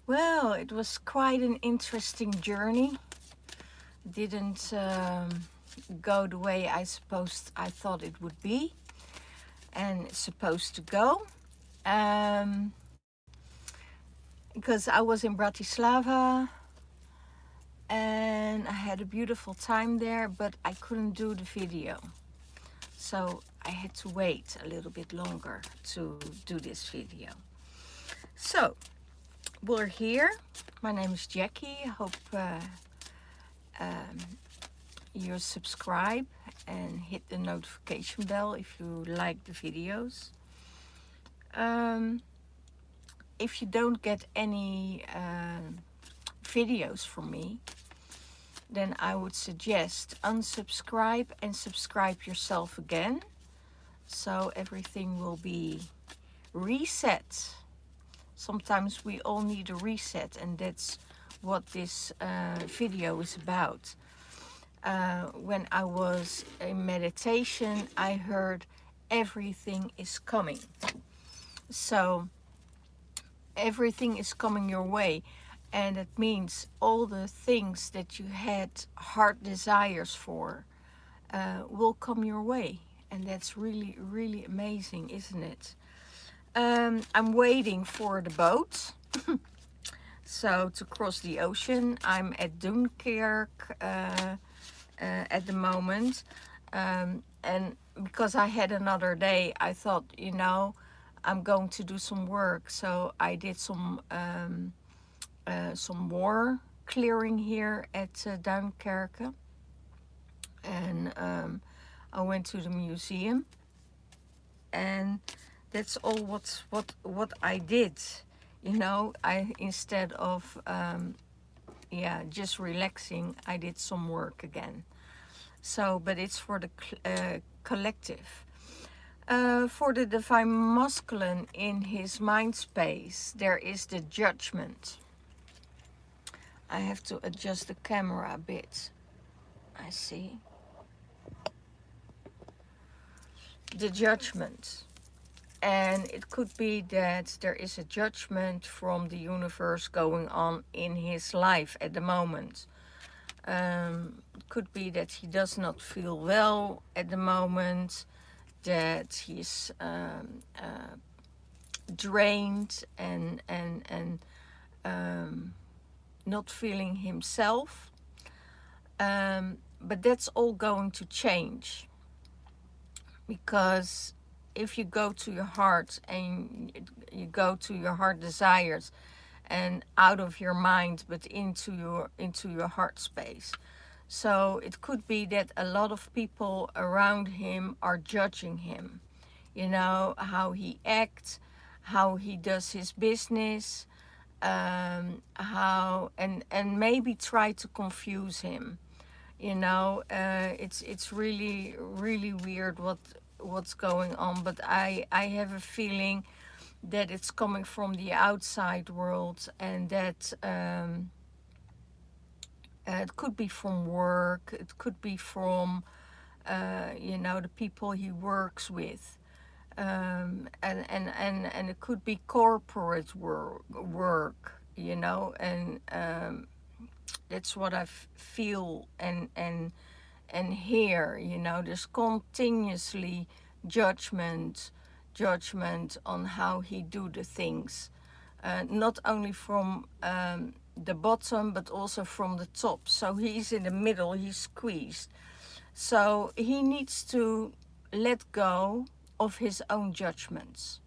Well, it was quite an interesting journey. Didn't go the way I thought it would be, and it's supposed to go. Um, because I was in Bratislava and I had a beautiful time there, but I couldn't do the video. So I had to wait a little bit longer to do this video. So we're here. My name is Jackie. I hope um, you subscribe and hit the notification bell if you like the videos. If you don't get any videos from me, then I would suggest unsubscribe and subscribe yourself again, so everything will be reset. Sometimes we all need a reset, and that's what this video is about. When I was in meditation, I heard everything is coming. So everything is coming your way, and it means all the things that you had heart desires for will come your way, and that's really, really amazing, isn't it? I'm waiting for the boat so to cross the ocean. I'm at Dunkirk at the moment, and because I had another day, I thought, I'm going to do some work. So I did some war clearing here at Dunkirk, and I went to the museum, and that's all what I did. I instead of just relaxing, I did some work again. So, but it's for the collective. For the divine masculine in his mind space, there is the judgment. I have to adjust the camera a bit. I see. The judgment. And it could be that there is a judgment from the universe going on in his life at the moment. It could be that he does not feel well at the moment, that he's drained and not feeling himself. But that's all going to change, because if you go to your heart and you go to your heart desires and out of your mind but into your heart space. So it could be that a lot of people around him are judging him, how he acts, how he does his business, how and maybe try to confuse him. It's really, really weird what's going on, but I have a feeling that it's coming from the outside world, and that it could be from work, it could be from the people he works with, and it could be corporate work, and that's what I feel and hear. There's continuously judgment on how he do the things, not only from the bottom but also from the top. So he's in the middle, he's squeezed. So he needs to let go of his own judgments.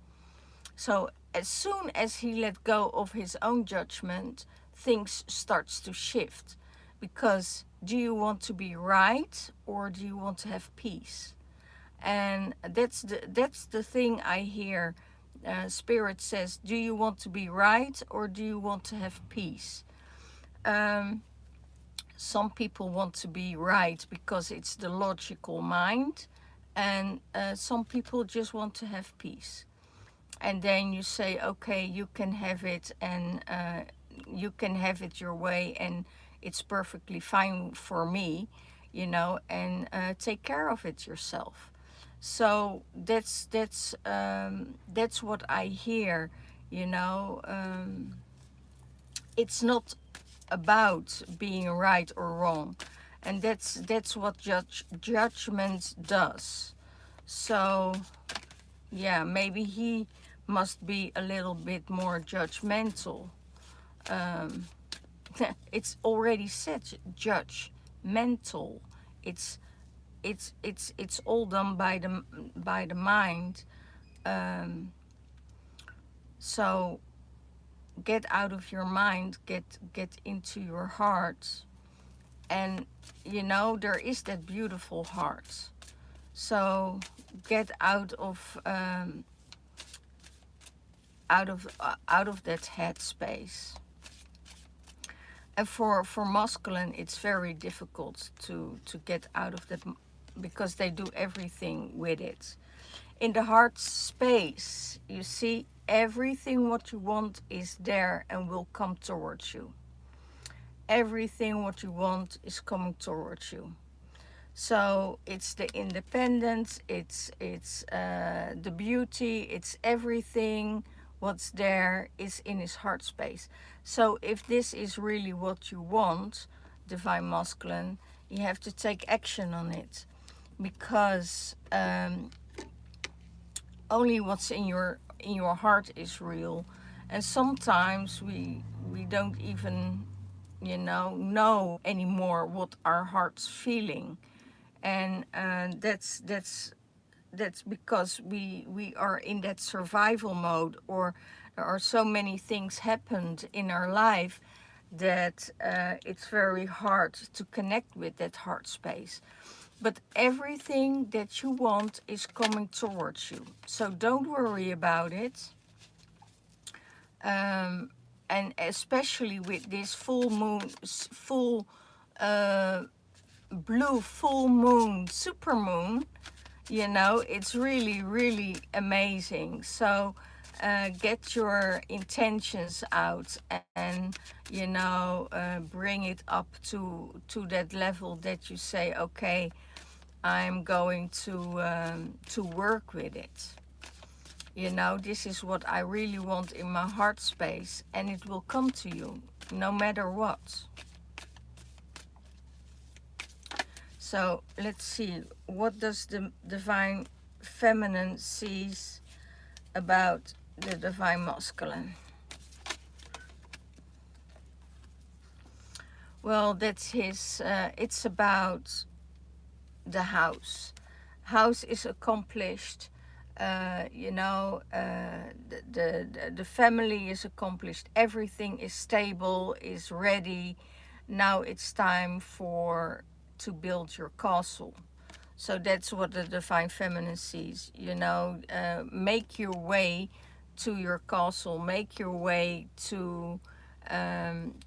So as soon as he let go of his own judgment, things starts to shift, because do you want to be right or do you want to have peace? And that's the thing I hear. Spirit says, do you want to be right or do you want to have peace? Some people want to be right because it's the logical mind, and some people just want to have peace. And then you say, okay, you can have it, and you can have it your way, and it's perfectly fine for me, and take care of it yourself. So that's what I hear, it's not about being right or wrong, and that's what judgment does. So yeah, maybe he must be a little bit more judgmental. um, it's already said, judgmental. it's it's all done by the mind. um, so get out of your mind, get into your heart, and you know there is that beautiful heart. So get out of that headspace. And for masculine, it's very difficult to get out of that, because they do everything with it. In the heart space, you see, everything what you want is there and will come towards you. Everything what you want is coming towards you. So it's the independence, it's the beauty, it's everything what's there is in his heart space. So if this is really what you want, divine masculine, you have to take action on it, because only what's in your heart is real. And sometimes we don't even know anymore what our heart's feeling. And that's because we are in that survival mode, or there are so many things happened in our life that it's very hard to connect with that heart space. But everything that you want is coming towards you, so don't worry about it. And especially with this full moon, full uh, blue full moon, super moon, it's really, really amazing. So get your intentions out, and bring it up to that level that you say, okay, I'm going to work with it. This is what I really want in my heart space, and it will come to you no matter what. So let's see, what does the divine feminine sees about the divine masculine? Well, that's his, it's about the house. House is accomplished. The family is accomplished. Everything is stable, is ready. Now it's time to build your castle. So that's what the divine feminine sees. Make your way to your castle. Make your way to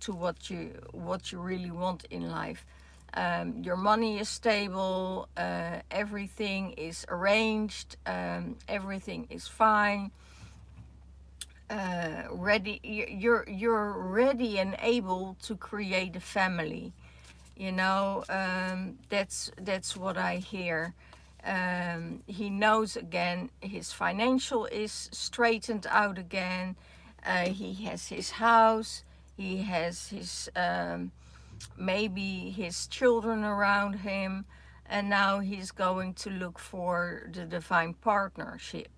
what you really want in life. Your money is stable. Everything is arranged. Everything is fine. Ready. You're ready and able to create a family. That's what I hear. He knows again, his financial is straightened out again. He has his house. He has his maybe his children around him, and now he's going to look for the divine partnership.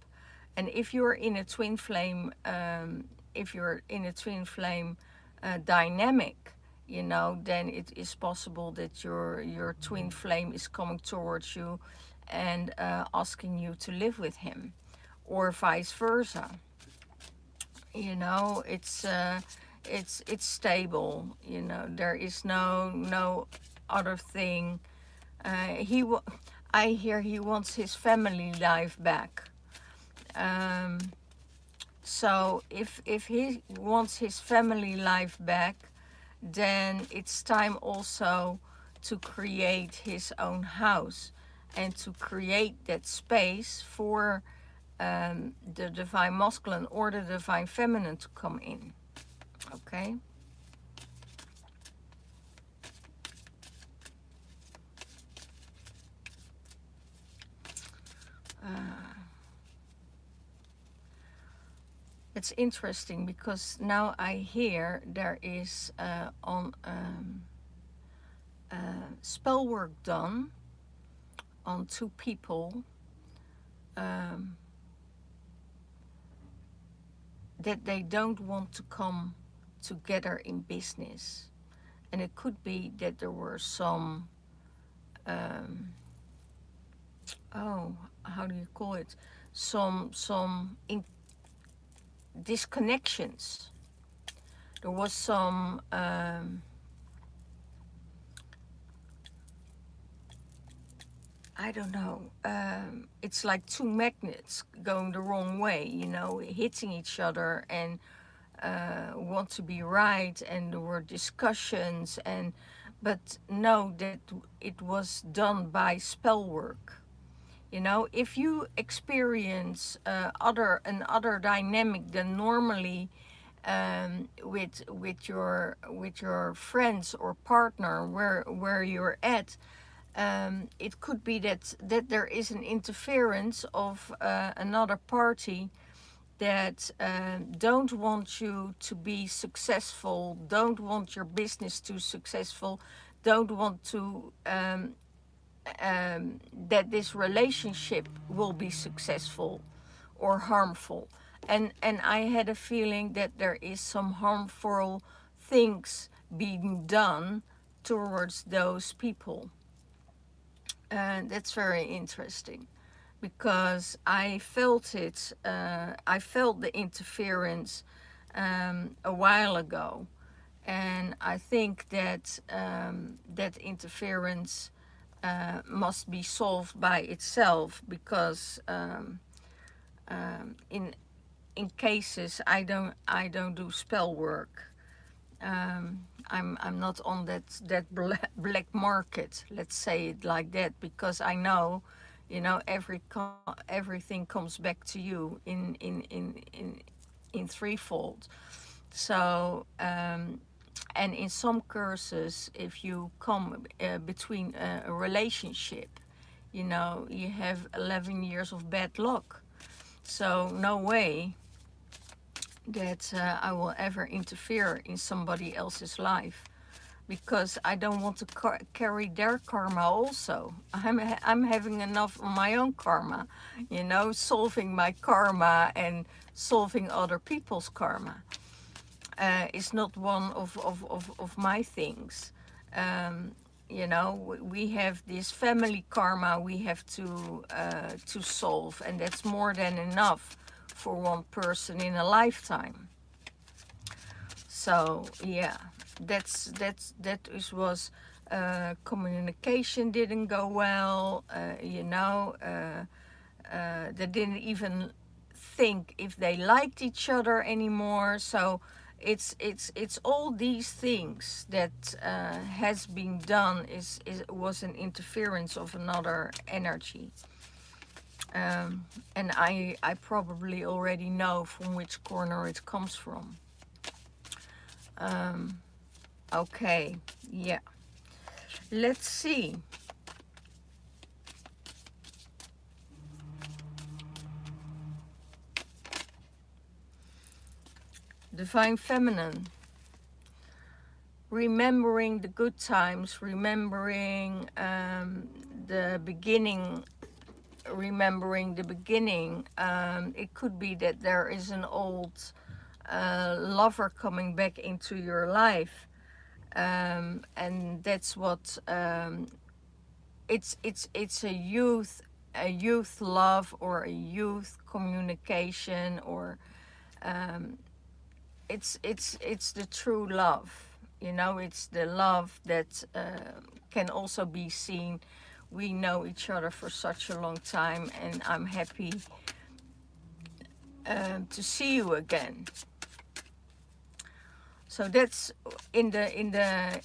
And if you're in a twin flame, dynamic, then it is possible that your twin flame is coming towards you and asking you to live with him, or vice versa. It's stable. There is no other thing. I hear he wants his family life back. So if he wants his family life back, then it's time also to create his own house, and to create that space for the divine masculine or the divine feminine to come in. Okay? It's interesting because now I hear there is on spell work done on two people um, that they don't want to come together in business. And it could be that there were some, um, oh, how do you call it? Some disconnections. There was some, I don't know, it's like two magnets going the wrong way, you know, hitting each other and want to be right, and there were discussions, and but no, that it was done by spell work. You know, if you experience another dynamic than normally with your friends or partner where you're at, it could be that there is an interference of another party that don't want you to be successful, don't want your business to successful, don't want to that this relationship will be successful or harmful. And I had a feeling that there is some harmful things being done towards those people. And that's very interesting because I felt it. I felt the interference a while ago, and I think that that interference must be solved by itself because in cases I don't do spell work. I'm not on that black market, let's say it like that, because I know, you know, everything comes back to you in threefold. So and in some curses, if you come between a relationship, you know, you have 11 years of bad luck. So no way that I will ever interfere in somebody else's life, because I don't want to carry their karma also. I'm having enough of my own karma, you know, solving my karma and solving other people's karma. Is not one of my things. You know, we have this family karma we have to solve, and that's more than enough for one person in a lifetime. So yeah, that was communication didn't go well. You know, they didn't even think if they liked each other anymore. So it's all these things that has been done was an interference of another energy. And I probably already know from which corner it comes from. Okay, yeah. Let's see. Divine Feminine. Remembering the good times, remembering the beginning, remembering the beginning. It could be that there is an old lover coming back into your life, and that's what it's a youth love or a youth communication, or it's the true love. You know, it's the love that can also be seen. We know each other for such a long time, and I'm happy to see you again. So that's in the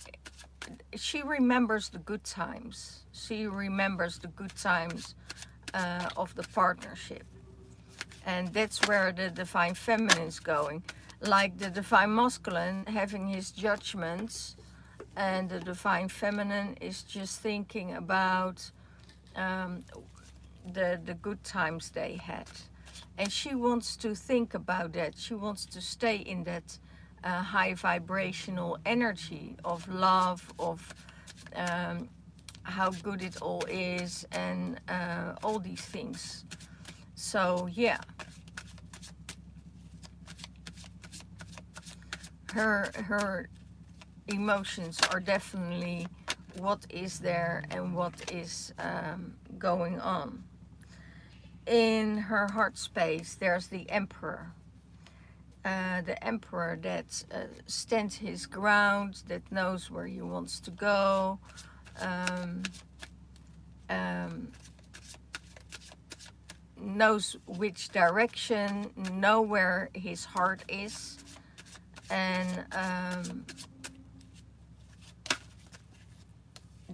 she remembers the good times. She remembers the good times of the partnership. And that's where the Divine Feminine is going. Like the Divine Masculine having his judgments, and the Divine Feminine is just thinking about the good times they had. And she wants to think about that. She wants to stay in that high vibrational energy of love, of how good it all is, and all these things. So yeah, her emotions are definitely what is there and what is going on. In her heart space, there's the Emperor. The Emperor that stands his ground, that knows where he wants to go, um, um, knows which direction, know where his heart is, and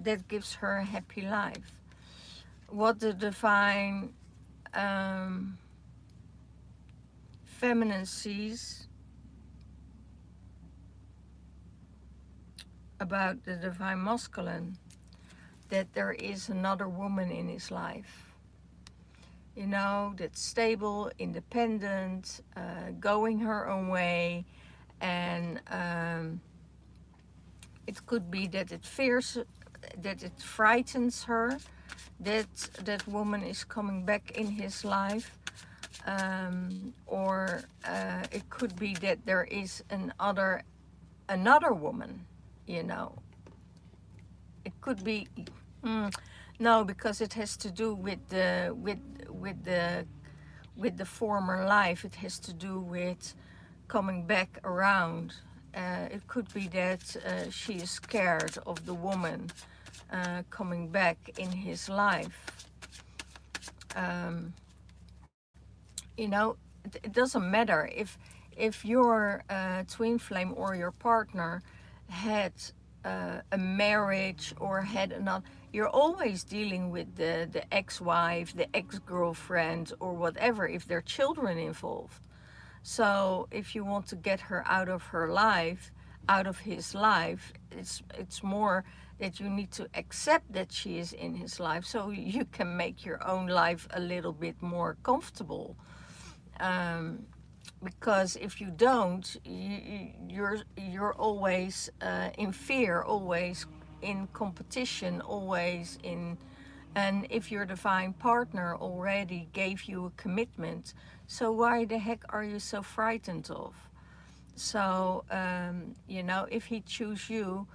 that gives her a happy life. What the divine feminine sees about the divine masculine, that there is another woman in his life, you know, that's stable, independent, going her own way, and it could be that it fears, that it frightens her, that that woman is coming back in his life, or it could be that there is another woman, you know. It could be no, because it has to do with the with the former life. It has to do with coming back around. It could be that she is scared of the woman coming back in his life. You know, it doesn't matter if your twin flame or your partner had a marriage or had another. You're always dealing with the ex-wife, the ex-girlfriend, or whatever, if there are children involved. So if you want to get her out of her life, out of his life, it's more that you need to accept that she is in his life, so you can make your own life a little bit more comfortable. Because if you don't, you're always in fear, always in competition, always in. And if your divine partner already gave you a commitment, so why the heck are you so frightened of? So you know, if he chooses you,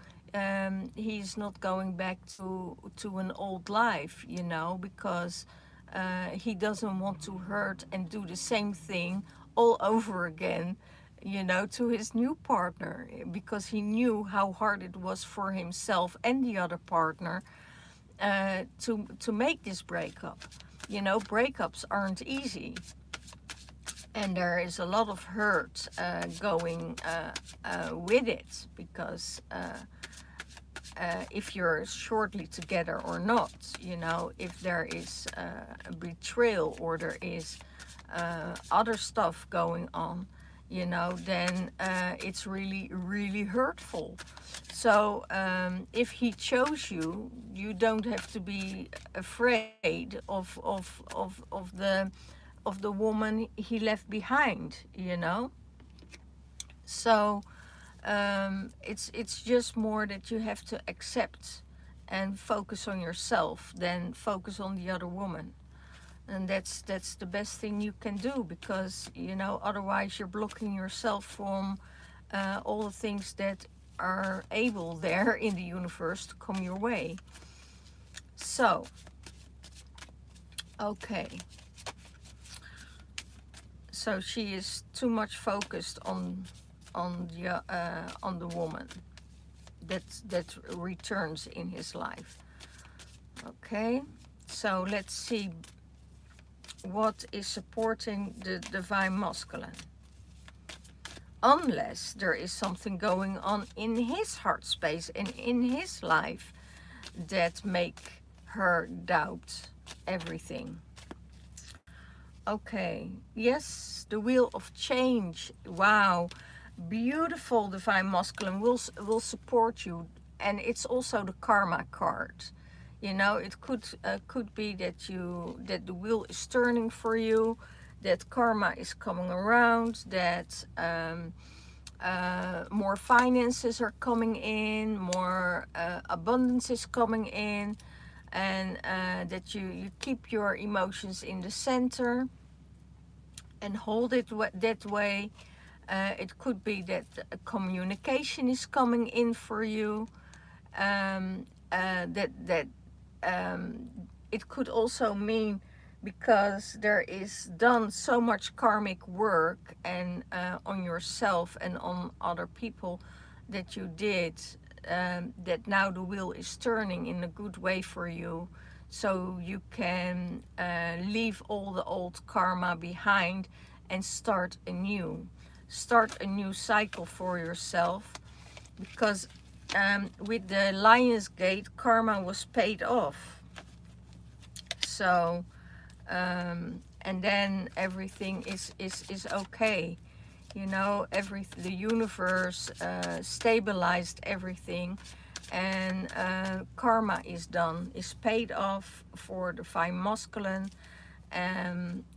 he's not going back to an old life, you know, because he doesn't want to hurt and do the same thing all over again, you know, to his new partner, because he knew how hard it was for himself and the other partner to make this breakup. You know, breakups aren't easy, and there is a lot of hurt going with it, because if you're shortly together or not, you know, if there is a betrayal or there is other stuff going on, you know, then it's really, really hurtful. So if he chose you, you don't have to be afraid of the woman he left behind, you know. So it's just more that you have to accept and focus on yourself than focus on the other woman. And that's the best thing you can do, because, you know, otherwise you're blocking yourself from all the things that are able there in the universe to come your way. So, okay. So she is too much focused on the woman that returns in his life. Okay, so let's see what is supporting the divine masculine. Unless there is something going on in his heart space and in his life that make her doubt everything. Okay, yes, the wheel of change. Wow, beautiful divine masculine will support you, and it's also the karma card. You know, it could be that the wheel is turning for you, that karma is coming around, that more finances are coming in, more abundance is coming in, and that you keep your emotions in the center and hold it that way. It could be that communication is coming in for you. That it could also mean because there is done so much karmic work and on yourself and on other people that you did, that now the wheel is turning in a good way for you, so you can leave all the old karma behind and start a new cycle for yourself. Because with the Lion's Gate, karma was paid off. So and then everything is okay, you know. The universe stabilized everything, and karma is done, is paid off for the Divine Masculine.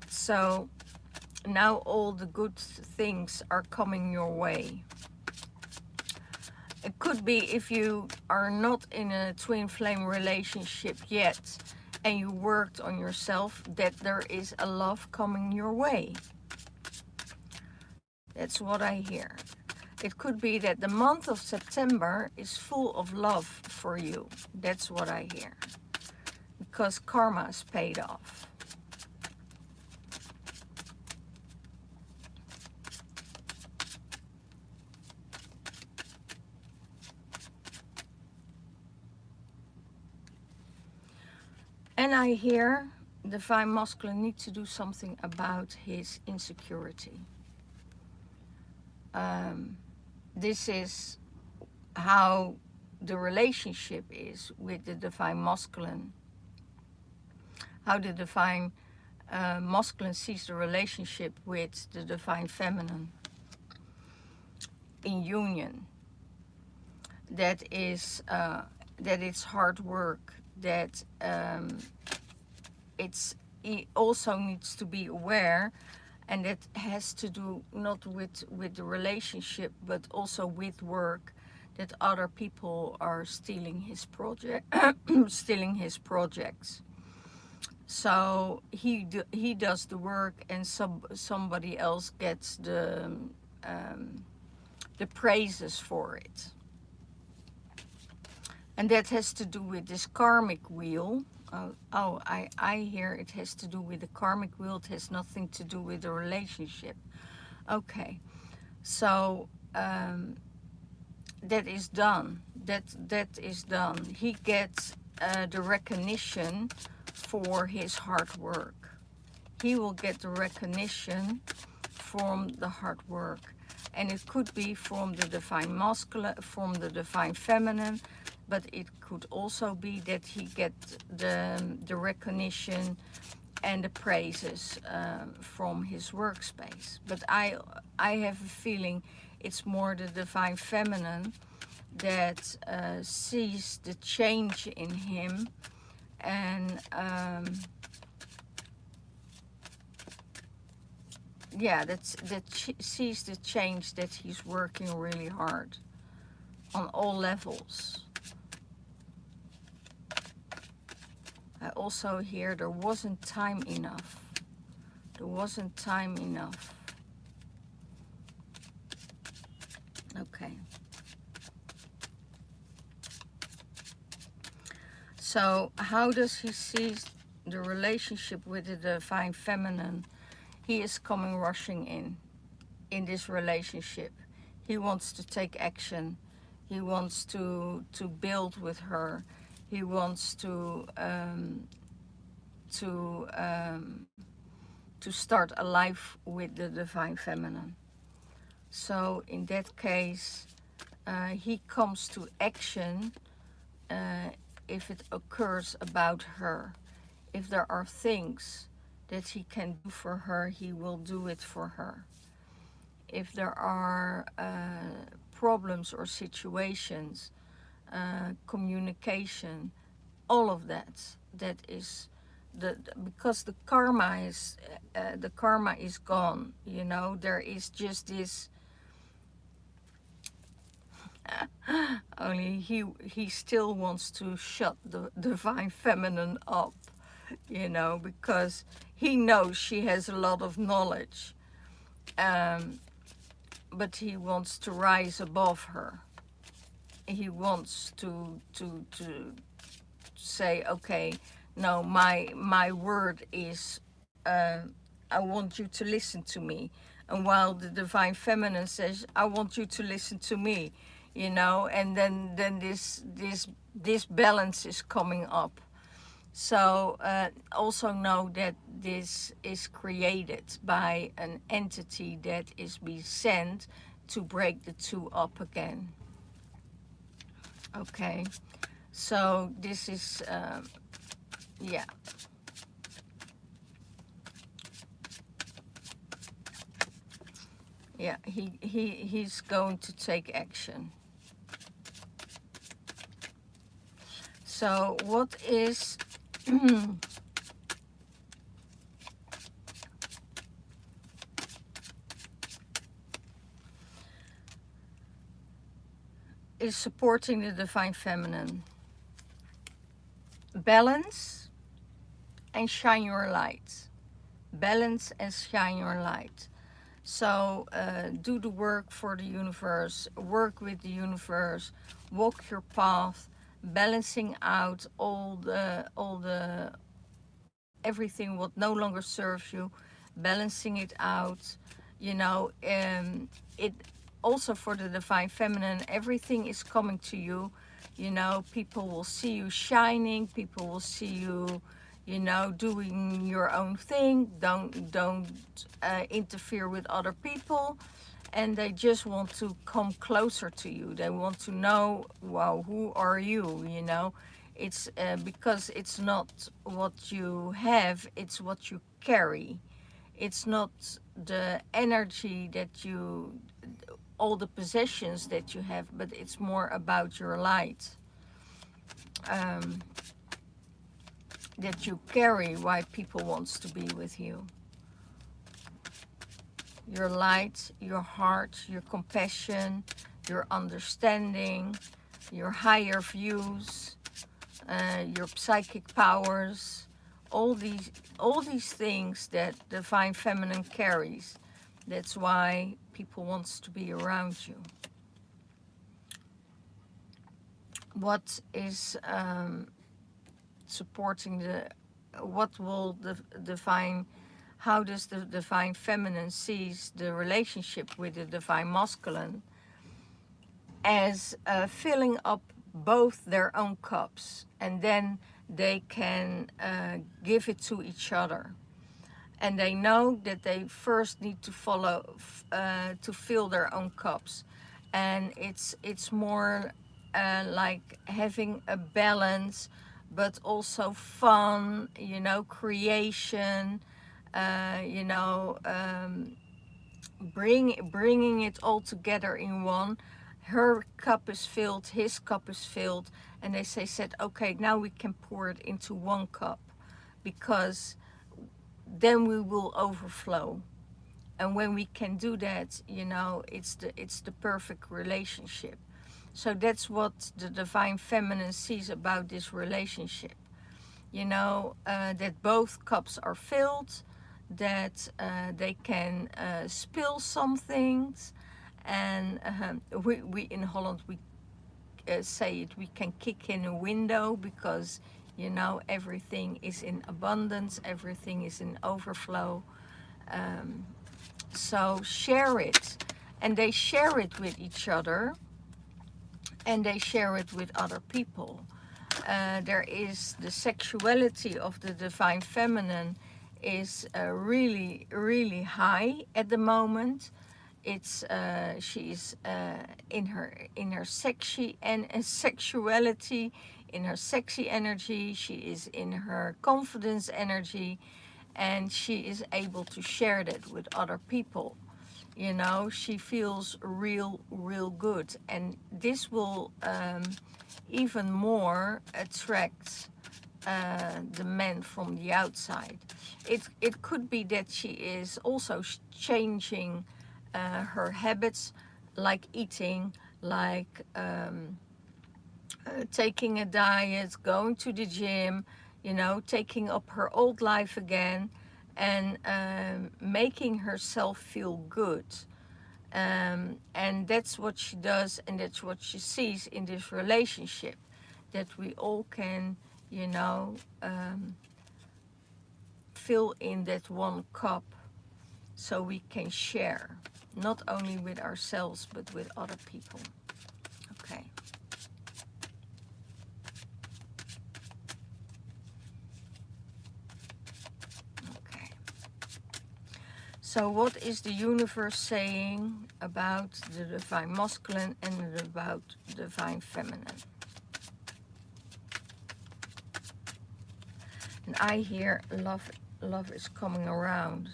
So now all the good things are coming your way. It could be, if you are not in a twin flame relationship yet and you worked on yourself, that there is a love coming your way. That's what I hear. It could be that the month of September is full of love for you. That's what I hear. Because karma is paid off. And I hear the Divine Masculine needs to do something about his insecurity. This is how the relationship is with the Divine Masculine. How the Divine Masculine sees the relationship with the Divine Feminine in union. That is that it's hard work. That he also needs to be aware, and it has to do not with the relationship, but also with work, that other people are stealing his project, stealing his projects. So he does the work, and somebody else gets the praises for it. And that has to do with this karmic wheel. I hear it has to do with the karmic wheel. It has nothing to do with the relationship. Okay, so that is done. That is done. He gets the recognition for his hard work. He will get the recognition from the hard work. And it could be from the Divine Masculine, from the Divine Feminine, but it could also be that he gets the recognition and the praises from his workspace. But I have a feeling it's more the Divine Feminine that sees the change in him, and that sees the change, that he's working really hard on all levels. I also hear there wasn't time enough. There wasn't time enough. Okay. So how does he see the relationship with the Divine Feminine? He is coming rushing in this relationship. He wants to take action. He wants to build with her. He wants to start a life with the Divine Feminine. So in that case, he comes to action if it occurs about her. If there are things that he can do for her, he will do it for her. If there are problems or situations, communication, all of that is because the karma is gone, you know. There is just this, only he still wants to shut the divine feminine up, you know, because he knows she has a lot of knowledge, but he wants to rise above her. He wants to say, okay, no, my word is, I want you to listen to me. And while the divine feminine says, I want you to listen to me, you know. And then this balance is coming up. So also know that this is created by an entity that is being sent to break the two up again. Okay, so this is yeah. Yeah, he's going to take action. So what is is supporting the divine feminine? Balance and shine your light. Balance and shine your light. So do the work for the universe, work with the universe, walk your path, balancing out all the everything what no longer serves you, balancing it out, you know. It also for the divine feminine, everything is coming to you, you know. People will see you shining, people will see you, you know, doing your own thing. Don't interfere with other people, and they just want to come closer to you. They want to know, wow, who are you, you know. It's because it's not what you have, it's what you carry. It's not the energy that you, all the possessions that you have, but it's more about your light that you carry, why people wants to be with you. Your light, your heart, your compassion, your understanding, your higher views, your psychic powers, all these things that divine feminine carries. That's why people wants to be around you. What is supporting what will the divine, how does the divine feminine sees the relationship with the divine masculine? As filling up both their own cups, and then they can give it to each other. And they know that they first need to to fill their own cups. And it's more like having a balance, but also fun, you know, creation, you know, bringing it all together in one. Her cup is filled, his cup is filled, and they said, okay, now we can pour it into one cup, because then we will overflow. And when we can do that, you know, it's the perfect relationship. So that's what the divine feminine sees about this relationship, you know, that both cups are filled, that they can spill some things. And we in Holland, we say it, we can kick in a window, because, you know, everything is in abundance, everything is in overflow. So share it. And they share it with each other, and they share it with other people. There is the sexuality of the divine feminine is really, really high at the moment. It's she is in her sexy and sexuality, in her sexy energy. She is in her confidence energy, and she is able to share that with other people. You know, she feels real good, and this will even more attract the man from the outside. It could be that she is also changing her habits, like eating, like taking a diet, going to the gym, you know, taking up her old life again, and making herself feel good. And that's what she does, and that's what she sees in this relationship, that we all can, you know, fill in that one cup so we can share, not only with ourselves but with other people. Okay. Okay. So what is the universe saying about the divine masculine and about the divine feminine? And I hear love is coming around.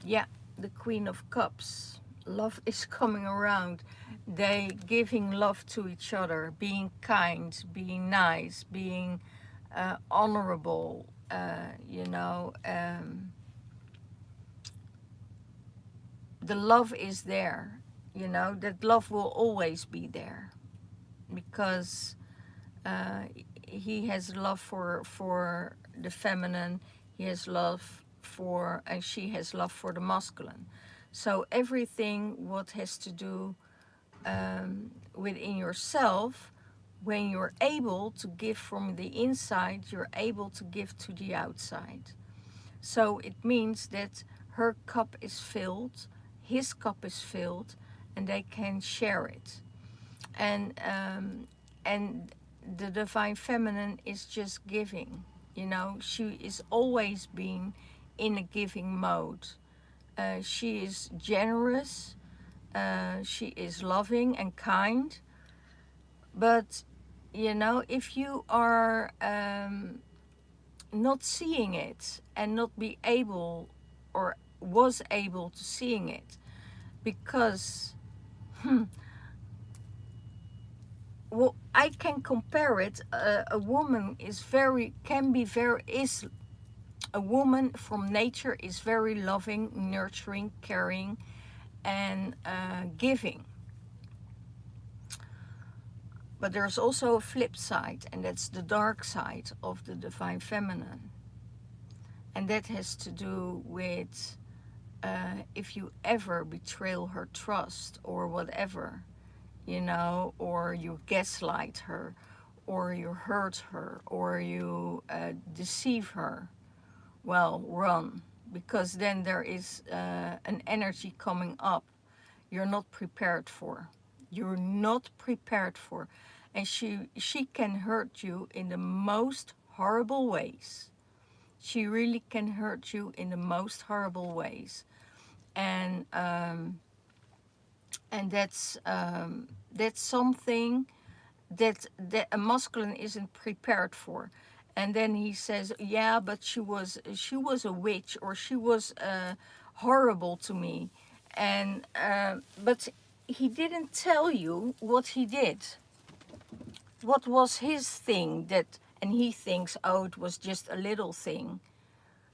Yeah, the Queen of Cups. Love is coming around. They giving love to each other, being kind, being nice, being honorable, you know. The love is there, you know, that love will always be there, because he has love for the feminine, he has love for, and she has love for the masculine. So everything what has to do within yourself, when you're able to give from the inside, you're able to give to the outside. So it means that her cup is filled, his cup is filled, and they can share it. And the divine feminine is just giving. You know, she is always being in a giving mode. She is generous. She is loving and kind. But you know, if you are not seeing it and not be able or was able to seeing it, because well, I can compare it. A woman is a woman from nature is very loving, nurturing, caring, and giving. But there's also a flip side, and that's the dark side of the divine feminine. And that has to do with if you ever betray her trust or whatever, you know, or you gaslight her, or you hurt her, or you deceive her, well, run, because then there is an energy coming up you're not prepared for. You're not prepared for. And she can hurt you in the most horrible ways. She really can hurt you in the most horrible ways. And that's something that a masculine isn't prepared for. And then he says, yeah, but she was a witch, or she was horrible to me. And but he didn't tell you what he did. What was his thing that, and he thinks, oh, it was just a little thing.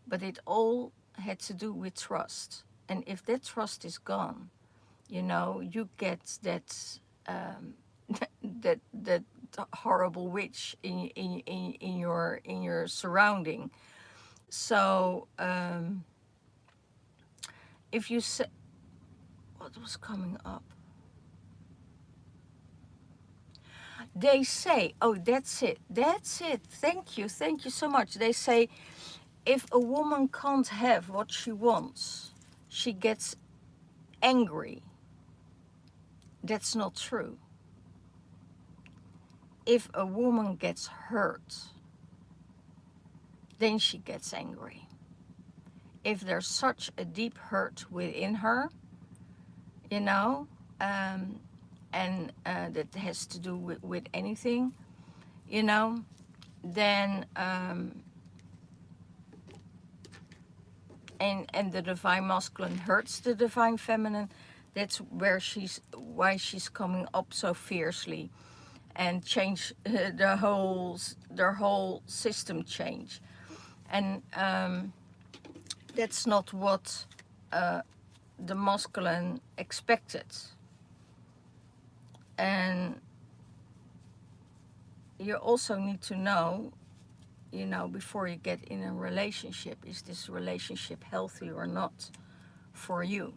But it all had to do with trust. And if that trust is gone, you know, you get that that horrible witch in your surrounding. So if you say, what was coming up? They say, oh, that's it. Thank you so much. They say, if a woman can't have what she wants, she gets angry. That's not true. If a woman gets hurt, then she gets angry. If there's such a deep hurt within her, you know, and that has to do with anything, you know, then and the divine masculine hurts the divine feminine, that's why she's coming up so fiercely. and change their whole system change. And that's not what the masculine expected. And you also need to know, before you get in a relationship, is this relationship healthy or not for you?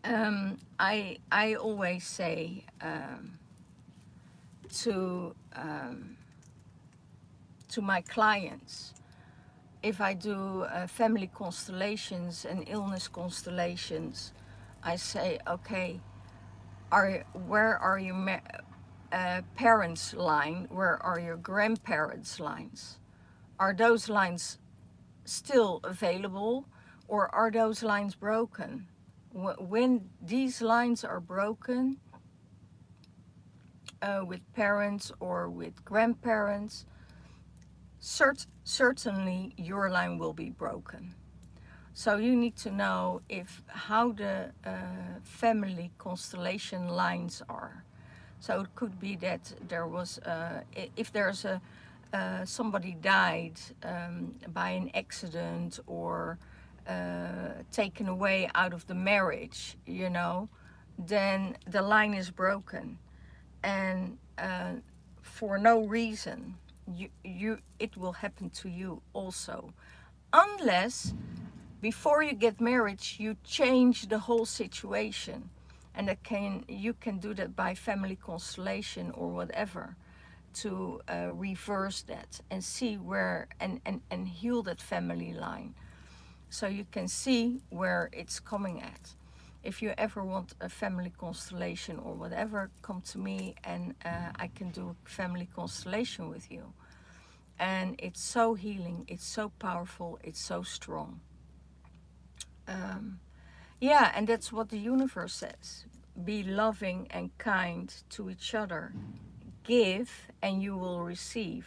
I always say to my clients, if I do family constellations and illness constellations, I say, okay, where are your parents' line? Where are your grandparents' lines? Are those lines still available, or are those lines broken? When these lines are broken with parents or with grandparents, certainly your line will be broken. So you need to know how the family constellation lines are. So it could be that there was, if there's somebody died by an accident or taken away out of the marriage, then the line is broken, and for no reason, it will happen to you also, unless before you get married you change the whole situation, and you can do that by family constellation or whatever, to reverse that and see where and heal that family line, so you can see where it's coming at. If you ever want a family constellation or whatever, come to me and I can do a family constellation with you. And it's so healing, it's so powerful, it's so strong. Yeah, and that's what the universe says. Be loving and kind to each other. Give and you will receive.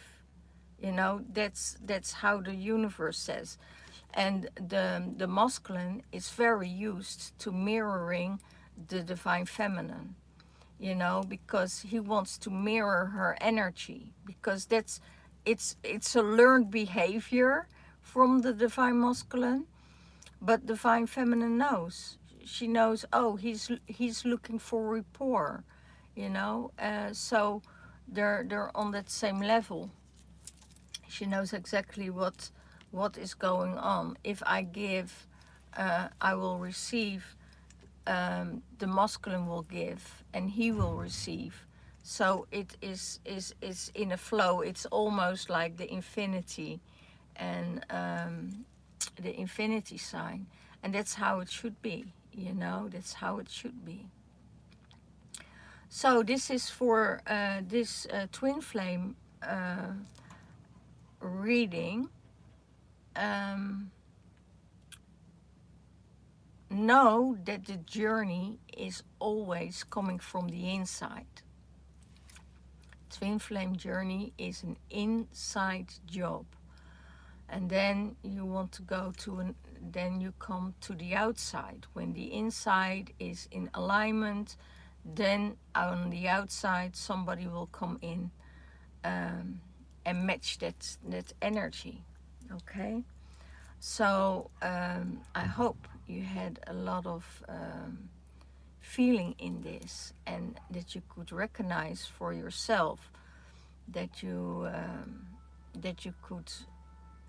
That's how the universe says. And the masculine is very used to mirroring the divine feminine, because he wants to mirror her energy, because it's a learned behavior from the divine masculine. But divine feminine knows. She knows, oh, he's looking for rapport, so they're on that same level. She knows exactly what is going on. If I give, I will receive. The masculine will give, and he will receive. So it is in a flow. It's almost like the infinity, and the infinity sign, and that's how it should be. That's how it should be. So this is for this twin flame reading. Know that the journey is always coming from the inside. Twin flame journey is an inside job, and then you want to go to then you come to the outside. When the inside is in alignment, then on the outside somebody will come in and match that energy. Okay, so I hope you had a lot of feeling in this, and that you could recognize for yourself that you could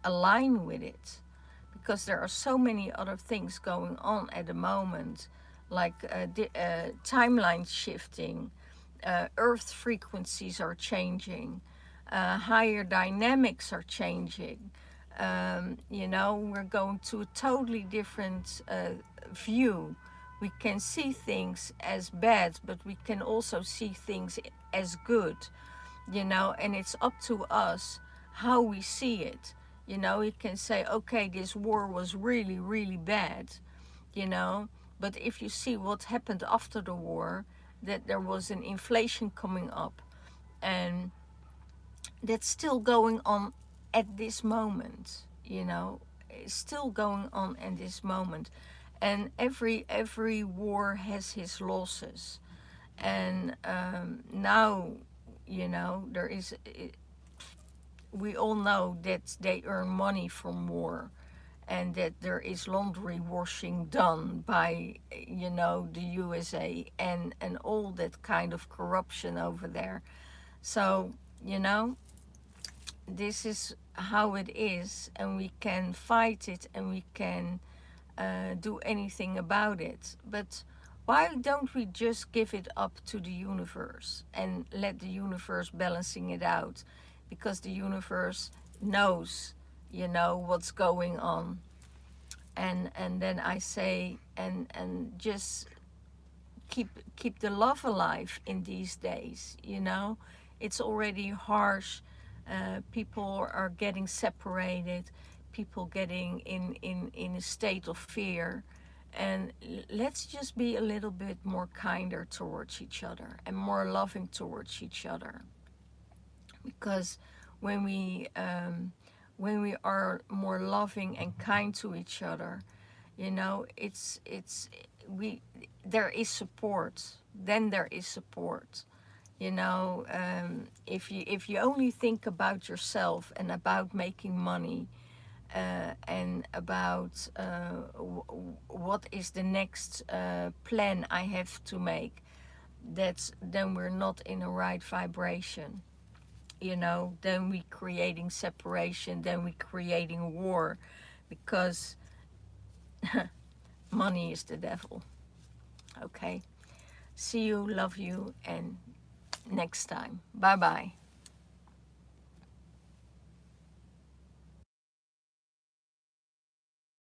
align with it, because there are so many other things going on at the moment, like timeline shifting, earth frequencies are changing, higher dynamics are changing. We're going to a totally different view. We can see things as bad, but we can also see things as good, and it's up to us how we see it. You can say, okay, this war was really, really bad, but if you see what happened after the war, that there was an inflation coming up, and that's still going on at this moment, it's still going on at this moment. And every war has his losses, And now, you know, we all know that they earn money from war, and that there is laundry washing done by, you know, the USA, and all that kind of corruption over there. So, you know, this is how it is, and we can fight it, and we can do anything about it. But why don't we just give it up to the universe and let the universe balancing it out? Because the universe knows, you know, what's going on. And then I say, and just keep the love alive in these days. You know, it's already harsh. People are getting separated. People getting in a state of fear. And let's just be a little bit more kinder towards each other and more loving towards each other. Because when we are more loving and kind to each other, you know, it's we there is support. Then there is support. You know, if you only think about yourself and about making money, and about what is the next plan I have to make, then we're not in a right vibration. You know, then we creating separation, then we creating war, because money is the devil. Okay. See you, love you, and next time. Bye bye.